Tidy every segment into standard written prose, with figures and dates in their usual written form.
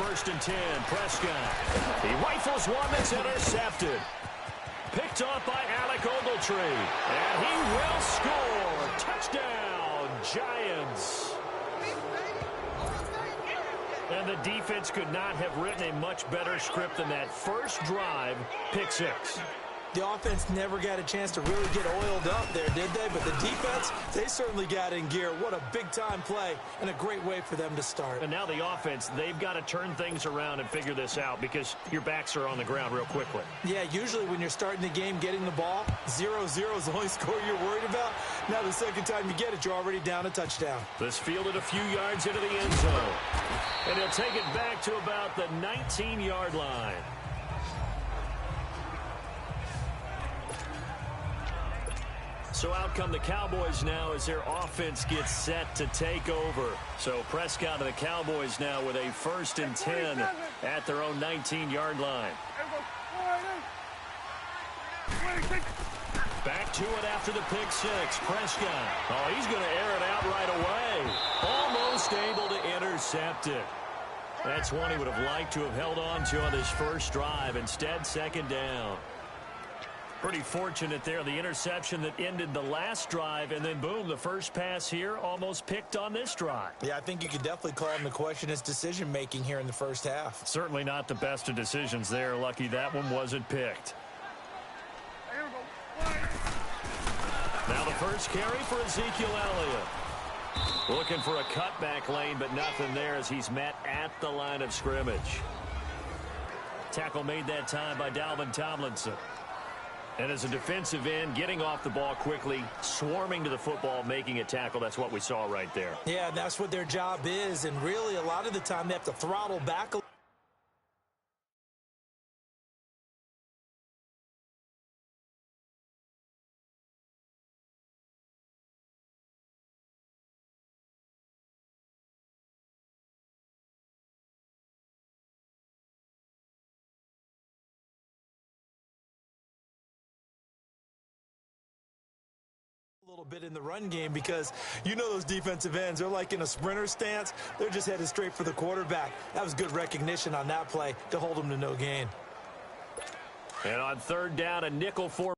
first and 10. Prescott. He rifles one that's intercepted. Picked off by Alec Ogletree. And he will score. Touchdown, Giants. And the defense could not have written a much better script than that. First drive, pick six. The offense never got a chance to really get oiled up there, did they? But the defense, they certainly got in gear. What a big-time play and a great way for them to start. And now the offense, they've got to turn things around and figure this out because your backs are on the ground real quickly. Yeah, usually when you're starting the game, getting the ball, 0-0 is the only score you're worried about. Now the second time you get it, you're already down a touchdown. This fielded a few yards into the end zone. And he'll take it back to about the 19-yard line. So out come the Cowboys now as their offense gets set to take over. So Prescott and the Cowboys now with a first and 10 at their own 19-yard line. Back to it after the pick six. Prescott. Oh, he's going to air it out right away. Almost able to intercept it. That's one he would have liked to have held on to on his first drive. Instead, second down. Pretty fortunate there, the interception that ended the last drive, and then, boom, the first pass here almost picked on this drive. Yeah, I think you could definitely call him to question his decision-making here in the first half. Certainly not the best of decisions there. Lucky that one wasn't picked. Now the first carry for Ezekiel Elliott. Looking for a cutback lane, but nothing there as he's met at the line of scrimmage. Tackle made that time by Dalvin Tomlinson. And as a defensive end, getting off the ball quickly, swarming to the football, making a tackle, that's what we saw right there. Yeah, that's what their job is, and really a lot of the time they have to throttle back a little bit in the run game because you know those defensive ends, they're like in a sprinter stance. They're just headed straight for the quarterback. That was good recognition on that play to hold them to no gain. And on third down, a nickel formation.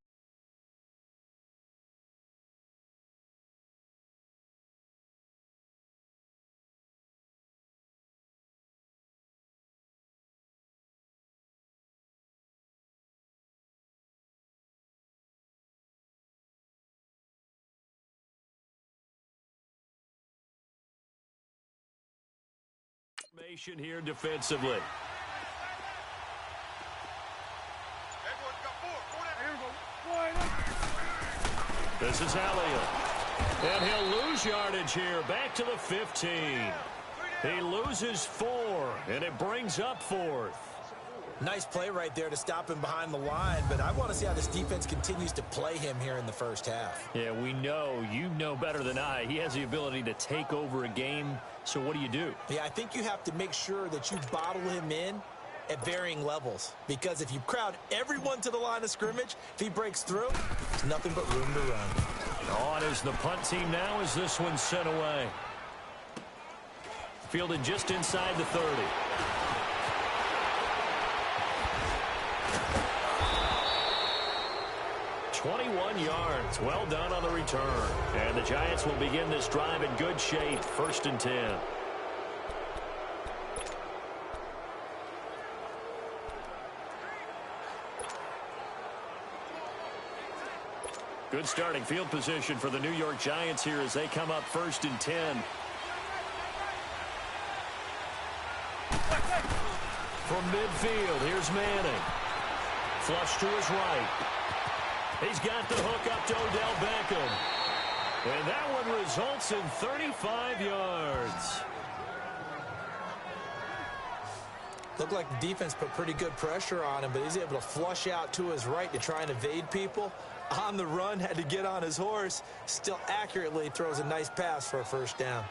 Here defensively. This is Elliott. And he'll lose yardage here. Back to the 15. He loses 4, and it brings up 4th. Nice play right there to stop him behind the line, but I want to see how this defense continues to play him here in the first half. Yeah, we know. You know better than I. He has the ability to take over a game, so what do? Yeah, I think you have to make sure that you bottle him in at varying levels, because if you crowd everyone to the line of scrimmage, if he breaks through, there's nothing but room to run. On is the punt team now as this one's sent away. Fielded just inside the 30. $21 yards. Well done on the return. And the Giants will begin this drive in good shape. First and 10. Good starting field position for the New York Giants here as they come up first and 10. From midfield, here's Manning. Flush to his right. He's got the hook up to Odell Beckham. And that one results in 35 yards. Looked like the defense put pretty good pressure on him, but he's able to flush out to his right to try and evade people. On the run, had to get on his horse. Still accurately throws a nice pass for a first down.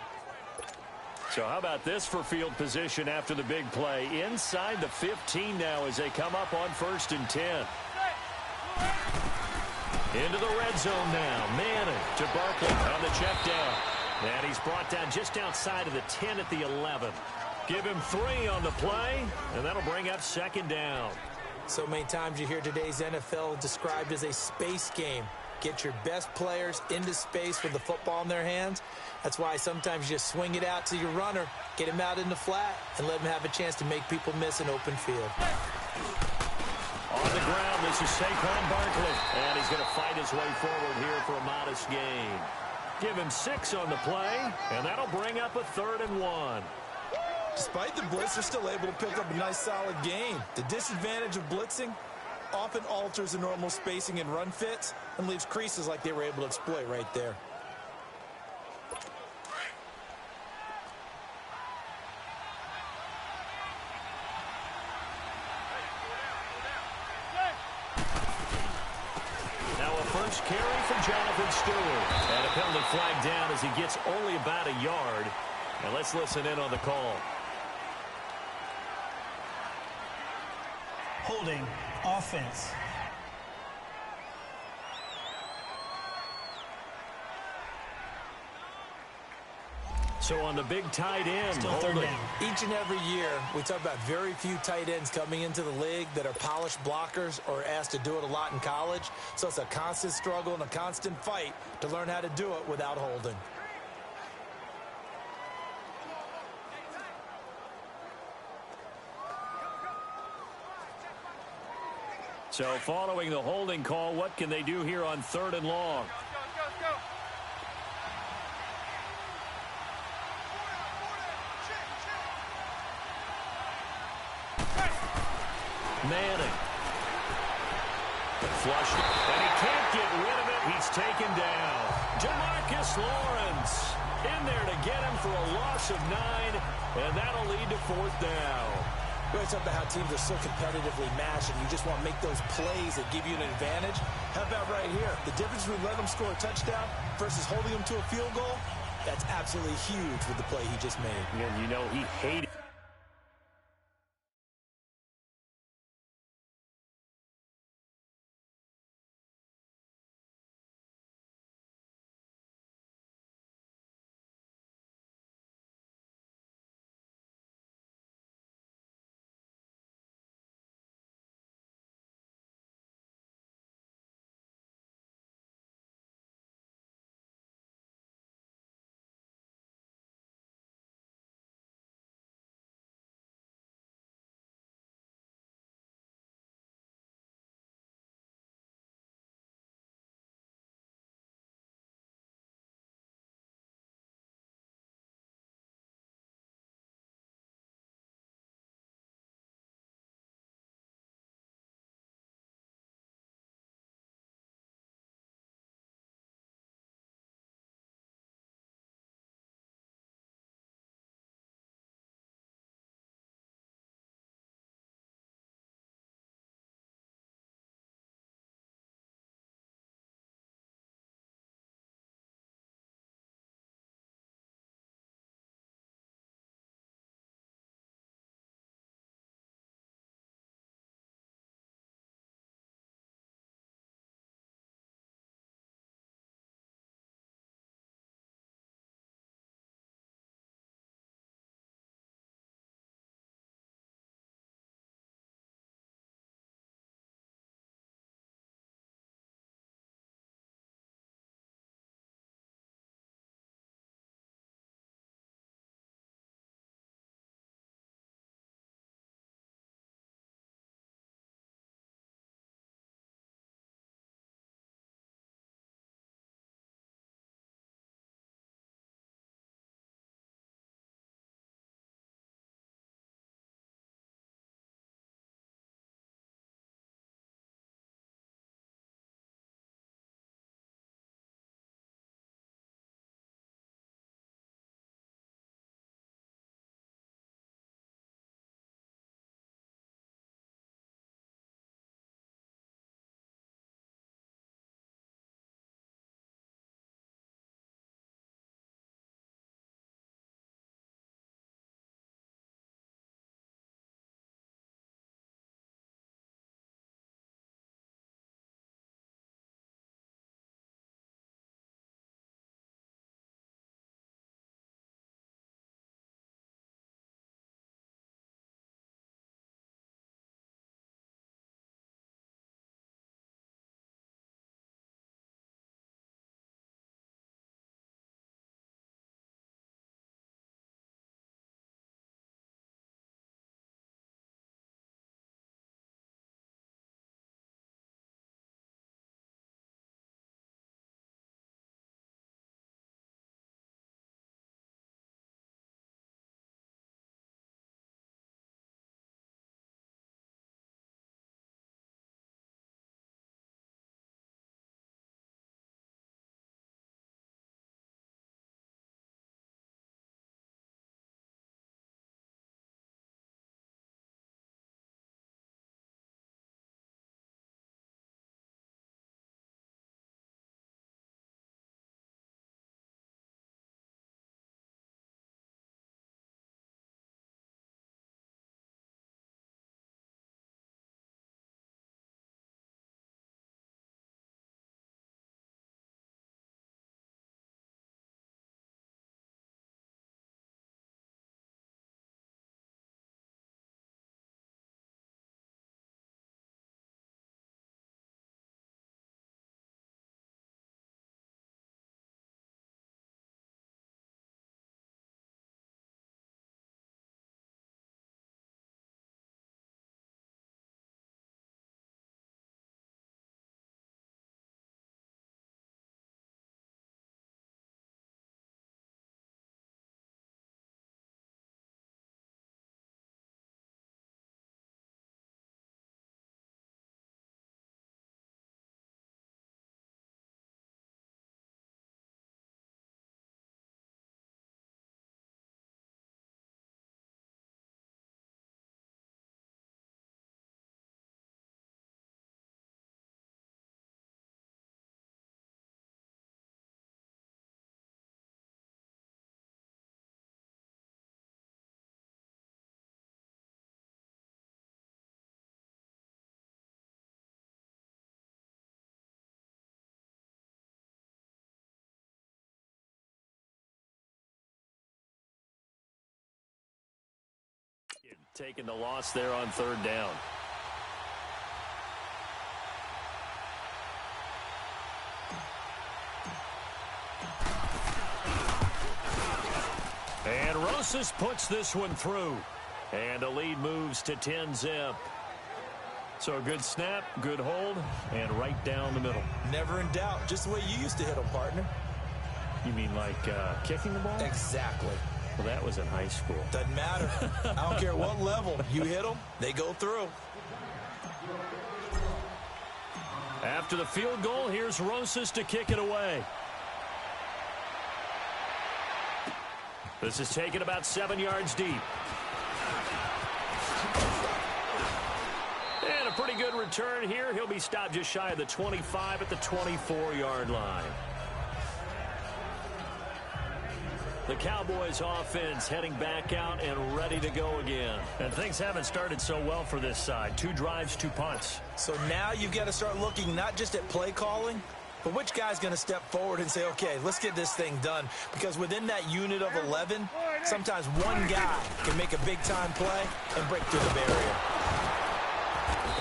So how about this for field position after the big play? Inside the 15 now as they come up on first and 10. Into the red zone now. Manning to Barkley on the check down. And he's brought down just outside of the 10 at the 11. Give him 3 on the play, and that'll bring up 2nd down. So many times you hear today's NFL described as a space game. Get your best players into space with the football in their hands. That's why sometimes you just swing it out to your runner, get him out in the flat, and let him have a chance to make people miss an open field. On the ground, this is Saquon Barkley, and he's going to fight his way forward here for a modest gain. Give him 6 on the play, and that'll bring up a 3rd and 1. Despite the blitz, they're still able to pick up a nice, solid gain. The disadvantage of blitzing often alters the normal spacing and run fits and leaves creases like they were able to exploit right there. Now a first carry for Jonathan Stewart. And a penalty flag down as he gets only about a yard. And let's listen in on the call. Holding offense. So on the big tight end, Still 3rd down. Each and every year, we talk about very few tight ends coming into the league that are polished blockers or asked to do it a lot in college. So it's a constant struggle and a constant fight to learn how to do it without holding. So following the holding call, what can they do here on 3rd and long? Manning. Flushed it, and he can't get rid of it. He's taken down. Jamarcus Lawrence in there to get him for a loss of 9, and that'll lead to 4th down. We always talk about how teams are so competitively matched and you just want to make those plays that give you an advantage. How about right here? The difference between letting them score a touchdown versus holding them to a field goal, that's absolutely huge with the play he just made. And you know he hated taking the loss there on third down. And Rosas puts this one through. And the lead moves to 10-zip. So a good snap, good hold, and right down the middle. Never in doubt. Just the way you used to hit them, partner. You mean like kicking the ball? Exactly. Well, that was in high school. Doesn't matter. I don't care what level. You hit them, they go through. After the field goal, here's Rosas to kick it away. This is taken about 7 yards deep. And a pretty good return here. He'll be stopped just shy of the 25 at the 24-yard line. The Cowboys offense heading back out and ready to go again. And things haven't started so well for this side. 2 drives, 2 punts. So now you've got to start looking not just at play calling, but which guy's going to step forward and say, okay, let's get this thing done. Because within that unit of 11, sometimes one guy can make a big-time play and break through the barrier.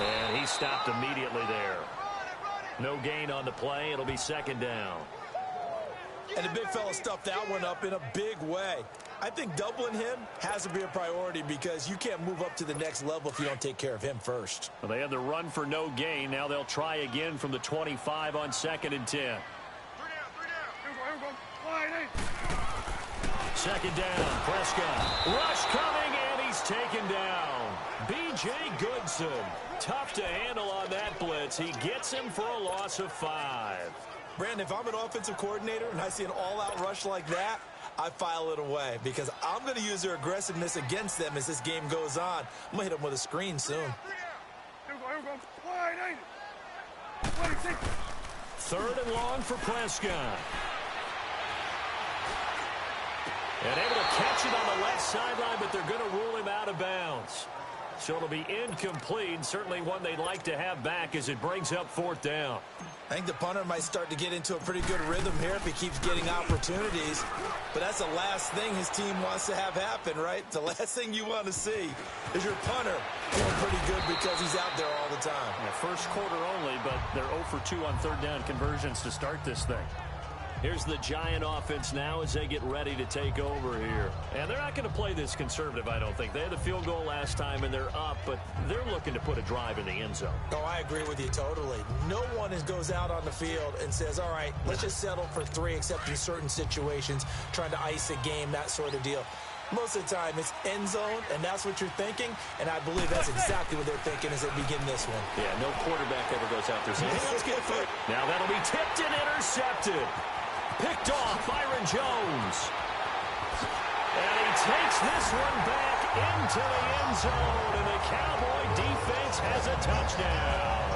And he stopped immediately there. No gain on the play. It'll be second down. And the big fella stuffed that one up in a big way. I think doubling him has to be a priority because you can't move up to the next level if you don't take care of him first. Well, they had the run for no gain. Now they'll try again from the 25 on 2nd and 10. Second down, Prescott. Rush coming, and he's taken down. B.J. Goodson. Tough to handle on that blitz. He gets him for a loss of 5. Brandon, if I'm an offensive coordinator and I see an all-out rush like that, I file it away because I'm going to use their aggressiveness against them as this game goes on. I'm going to hit them with a screen soon. Third and long for Prescott. And able to catch it on the left sideline, but they're going to rule him out of bounds. So it'll be incomplete, certainly one they'd like to have back as it brings up 4th down. I think the punter might start to get into a pretty good rhythm here if he keeps getting opportunities. But that's the last thing his team wants to have happen, right? The last thing you want to see is your punter doing pretty good because he's out there all the time. Yeah, first quarter only, but they're 0 for 2 on third down conversions to start this thing. Here's the Giant offense now as they get ready to take over here. And they're not going to play this conservative, I don't think. They had the field goal last time, and they're up, but they're looking to put a drive in the end zone. Oh, I agree with you totally. No one goes out on the field and says, all right, let's just settle for 3, except in certain situations, trying to ice a game, that sort of deal. Most of the time, it's end zone, and that's what you're thinking, and I believe that's exactly what they're thinking as they begin this one. Yeah, no quarterback ever goes out there saying, hey, let's get through. Now that'll be tipped and intercepted. Picked off Byron Jones. And he takes this one back into the end zone, and the Cowboy defense has a touchdown.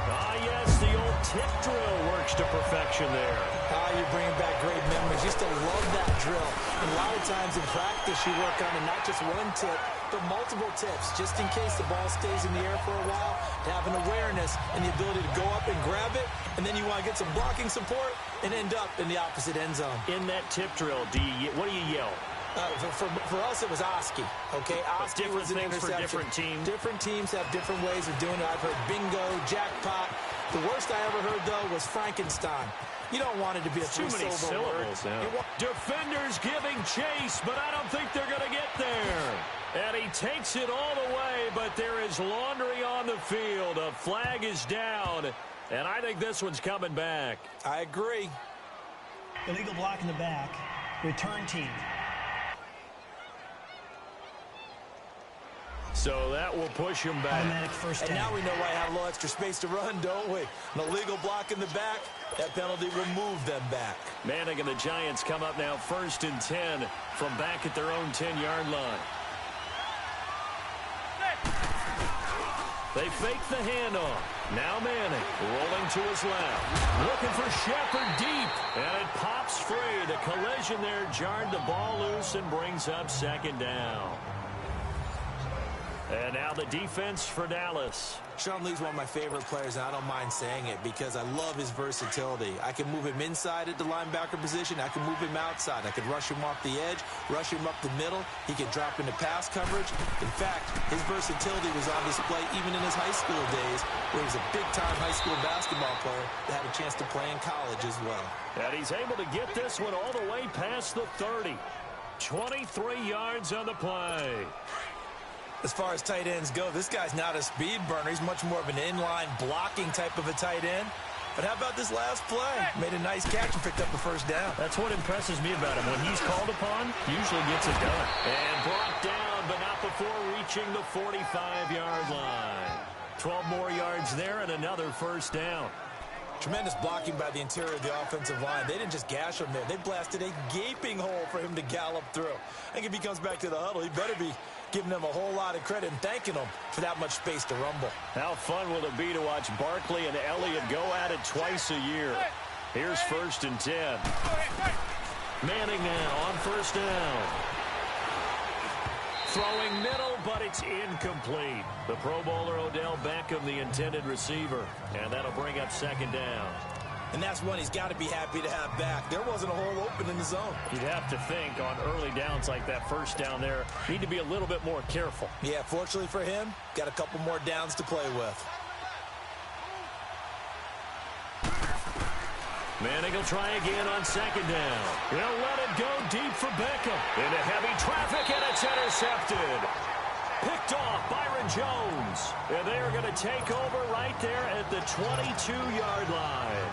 Ah, yes, the old tip drill works to perfection there. Ah, you're bringing back great memories. Used to love that drill. And a lot of times in practice, you work on it, not just one tip, but multiple tips, just in case the ball stays in the air for a while, to have an awareness and the ability to go up and grab it, and then you want to get some blocking support and end up in the opposite end zone. In that tip drill, what do you yell? For us, it was Oski. Okay, Oski was an interception. For different teams. Different teams have different ways of doing it. I've heard bingo, jackpot. The worst I ever heard, though, was Frankenstein. You don't want it to be a three-syllable word. Yeah. Defenders giving chase, but I don't think they're going to get there. And he takes it all the way, but there is laundry on the field. A flag is down, and I think this one's coming back. I agree. Illegal block in the back. Return team. So that will push him back. Automatic first down. And now we know why I have a little extra space to run, don't we? An illegal block in the back, that penalty will move them back. Manning and the Giants come up now 1st and 10 from back at their own 10-yard line. They fake the handoff. Now Manning rolling to his left. Looking for Shepard deep. And it pops free. The collision there jarred the ball loose and brings up 2nd down. And now the defense for Dallas. Sean Lee's one of my favorite players, and I don't mind saying it because I love his versatility. I can move him inside at the linebacker position. I can move him outside. I can rush him off the edge, rush him up the middle. He can drop into pass coverage. In fact, his versatility was on display even in his high school days, where he was a big-time high school basketball player that had a chance to play in college as well. And he's able to get this one all the way past the 30. 23 yards on the play. As far as tight ends go, this guy's not a speed burner. He's much more of an inline blocking type of a tight end. But how about this last play? Made a nice catch and picked up the first down. That's what impresses me about him. When he's called upon, usually gets it done. And brought down, but not before reaching the 45-yard line. 12 more yards there and another first down. Tremendous blocking by the interior of the offensive line. They didn't just gash him there. They blasted a gaping hole for him to gallop through. I think if he comes back to the huddle, he better be giving them a whole lot of credit and thanking them for that much space to rumble. How fun will it be to watch Barkley and Elliott go at it twice a year? Here's 1st and 10. Manning now on first down. Throwing middle, but it's incomplete. The Pro Bowler Odell Beckham, the intended receiver. And that'll bring up 2nd down. And that's one he's got to be happy to have back. There wasn't a hole open in the zone. You'd have to think on early downs like that first down there, need to be a little bit more careful. Yeah, fortunately for him, got a couple more downs to play with. Manning will try again on 2nd down. He'll let it go deep for Beckham. Into heavy traffic, and it's intercepted. Picked off Byron Jones. And they are going to take over right there at the 22-yard line.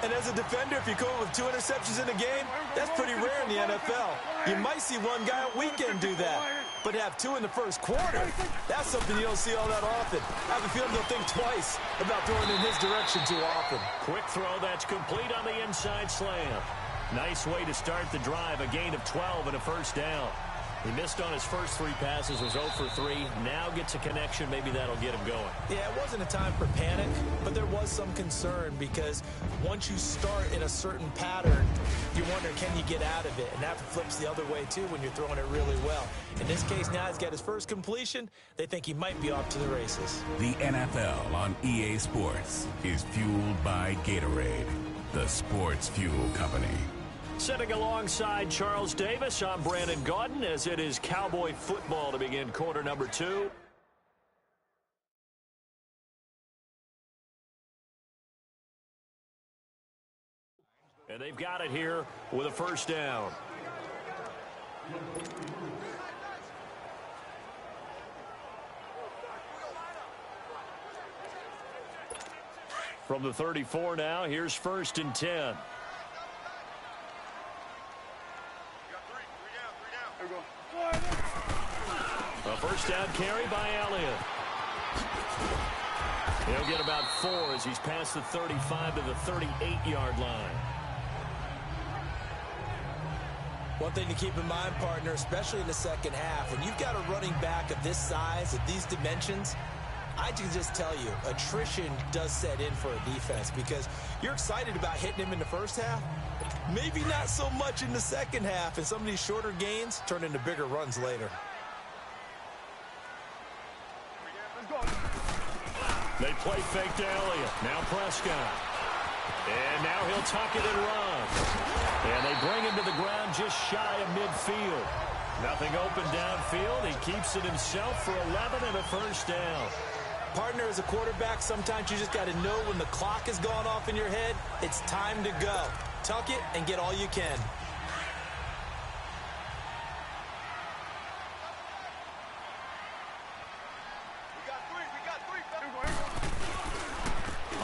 And as a defender, if you come up with 2 interceptions in a game, that's pretty rare in the NFL. You might see one guy a weekend do that. But to have 2 in the first quarter, that's something you don't see all that often. I have a feeling they'll think twice about throwing in his direction too often. Quick throw that's complete on the inside slam. Nice way to start the drive, a gain of 12 and a first down. He missed on his first 3 passes, was 0 for 3. Now gets a connection. Maybe that'll get him going. Yeah, it wasn't a time for panic, but there was some concern because once you start in a certain pattern, you wonder, can you get out of it? And that flips the other way, too, when you're throwing it really well. In this case, now he's got his first completion. They think he might be off to the races. The NFL on EA Sports is fueled by Gatorade, the sports fuel company. Sitting alongside Charles Davis, I'm Brandon Gaudin as it is Cowboy football to begin quarter number 2. And they've got it here with a first down. From the 34 now, here's 1st and 10. A first down carry by Elliott. He'll get about 4 as he's past the 35 to the 38-yard line. One thing to keep in mind, partner, especially in the second half, when you've got a running back of this size, of these dimensions, I can just tell you, attrition does set in for a defense because you're excited about hitting him in the first half. Maybe not so much in the second half, and some of these shorter gains turn into bigger runs later. They play fake to Elliott. Now Prescott. And now he'll tuck it and run. And they bring him to the ground just shy of midfield. Nothing open downfield. He keeps it himself for 11 and a first down. Partner, as a quarterback, sometimes you just got to know when the clock is going off in your head, it's time to go. Tuck it and get all you can.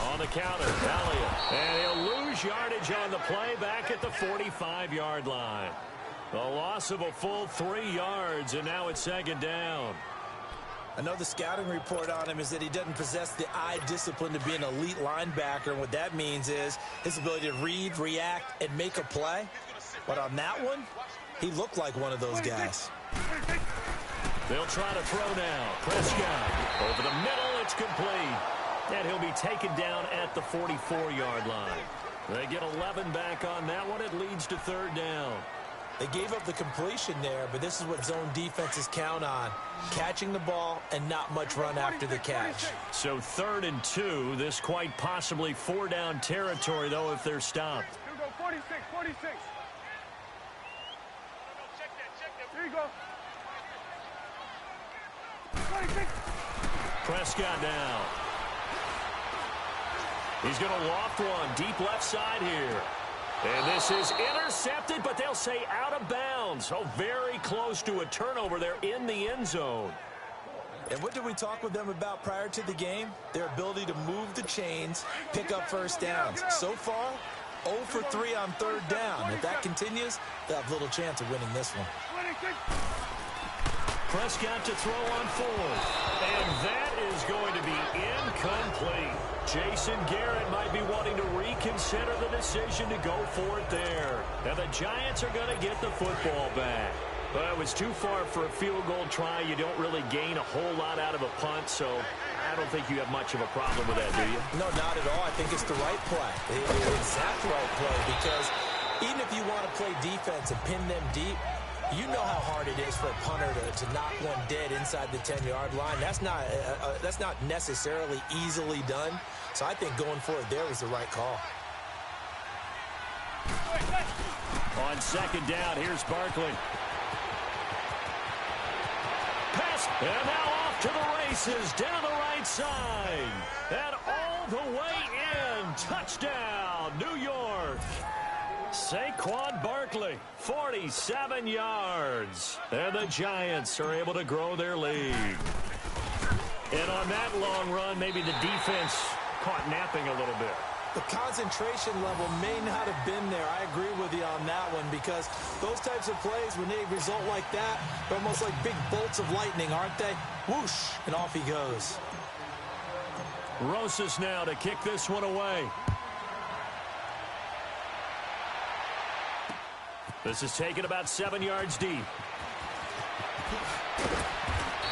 On the counter, Elliott. And he'll lose yardage on the play back at the 45-yard line. The loss of a full 3 yards, and now it's 2nd down. I know the scouting report on him is that he doesn't possess the eye discipline to be an elite linebacker, and what that means is his ability to read, react, and make a play. But on that one, he looked like one of those guys. They'll try to throw now. Prescott over the middle. It's complete. And he'll be taken down at the 44-yard line. They get 11 back on that one. It leads to 3rd down. They gave up the completion there, but this is what zone defenses count on. Catching the ball and not much run after the catch. So 3rd and 2. This quite possibly 4-down territory, though, if they're stopped. Here we go, 46, 46. Here you go. 46. Prescott down. He's going to loft one deep left side here. And this is intercepted, but they'll say out of bounds. Oh, very close to a turnover there in the end zone. And what did we talk with them about prior to the game? Their ability to move the chains, pick up first downs. So far, 0 for 3 on 3rd down. If that continues, they'll have little chance of winning this one. Prescott to throw on 4th. And that is going to be incomplete. Jason Garrett might be wanting to reconsider the decision to go for it there. Now the Giants are going to get the football back. But it was too far for a field goal try. You don't really gain a whole lot out of a punt, so I don't think you have much of a problem with that, do you? No, not at all. I think it's the right play. The exact right play, because even if you want to play defense and pin them deep, you know how hard it is for a punter to knock one dead inside the 10-yard line. That's not necessarily easily done. So I think going for it there was the right call. On 2nd down, here's Barkley. Pass, and now off to the races down the right side. And all the way in. Touchdown, New York. Saquon Barkley, 47 yards. And the Giants are able to grow their lead. And on that long run, maybe the defense caught napping a little bit. The concentration level may not have been there. I agree with you on that one, because those types of plays, when they result like that, they're almost like big bolts of lightning, aren't they? Whoosh, and off he goes. Rosas now to kick this one away. This is taken about 7 yards deep.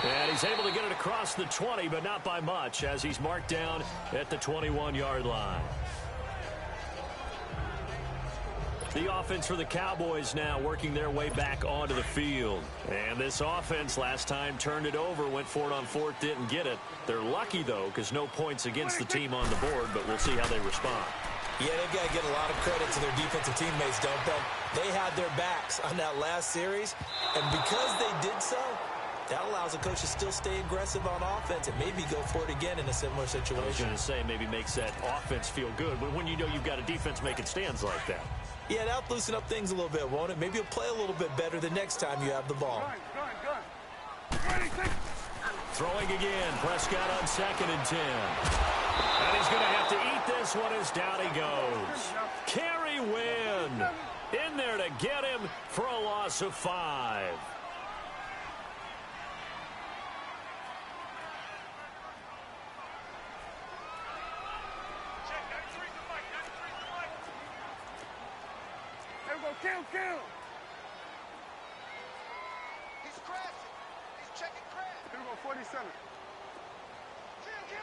And he's able to get it across the 20, but not by much, as he's marked down at the 21-yard line. The offense for the Cowboys now working their way back onto the field. And this offense last time turned it over, went for it on 4th, didn't get it. They're lucky, though, because no points against the team on the board, but we'll see how they respond. Yeah, they've got to get a lot of credit to their defensive teammates, don't they? They had their backs on that last series, and because they did so, that allows a coach to still stay aggressive on offense and maybe go for it again in a similar situation. I was going to say, maybe makes that offense feel good, but when you know you've got a defense making stands like that. Yeah, that'll loosen up things a little bit, won't it? Maybe you'll play a little bit better the next time you have the ball. Throwing again, Prescott on 2nd and 10. And he's going to have to eat this one as down he goes. Kerry Wynn in there to get him for a loss of 5. Kill. He's crashing. He's checking crash. Here we go, 47.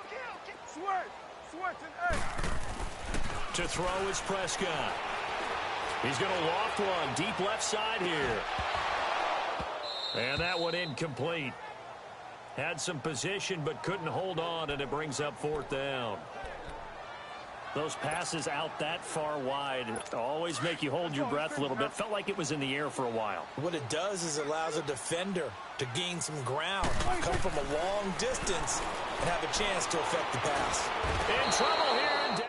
Kill. Switch and A. To throw is Prescott. He's going to loft one deep left side here. And that one incomplete. Had some position but couldn't hold on, and it brings up 4th down. Those passes out that far wide always make you hold your breath a little bit. Felt like it was in the air for a while. What it does is it allows a defender to gain some ground, come from a long distance, and have a chance to affect the pass. In trouble here.